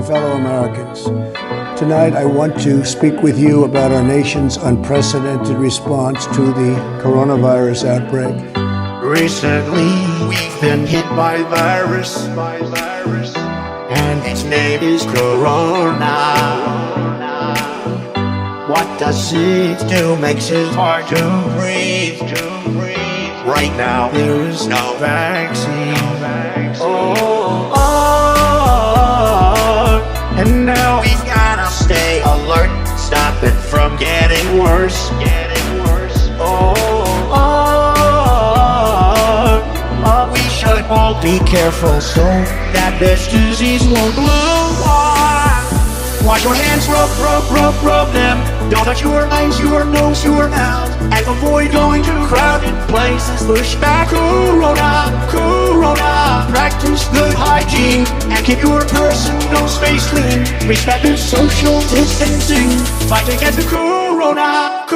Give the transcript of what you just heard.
fellow Americans. Tonight I want to speak with you about our nation's unprecedented response to the coronavirus outbreak. Recently, we've been hit by virus, and its name is Corona. What does it do? Makes it hard to breathe. Right now, there is no vaccine. And now we've gotta stay alert, stop it from getting worse. We should all be careful so that this disease won't blow on. Wash your hands, rub them. Don't touch your eyes, your nose, your mouth, and avoid going to crowded places. Push back Corona. Practice good hygiene and keep your personal space clean. Respect the social distancing. Fight against the Corona.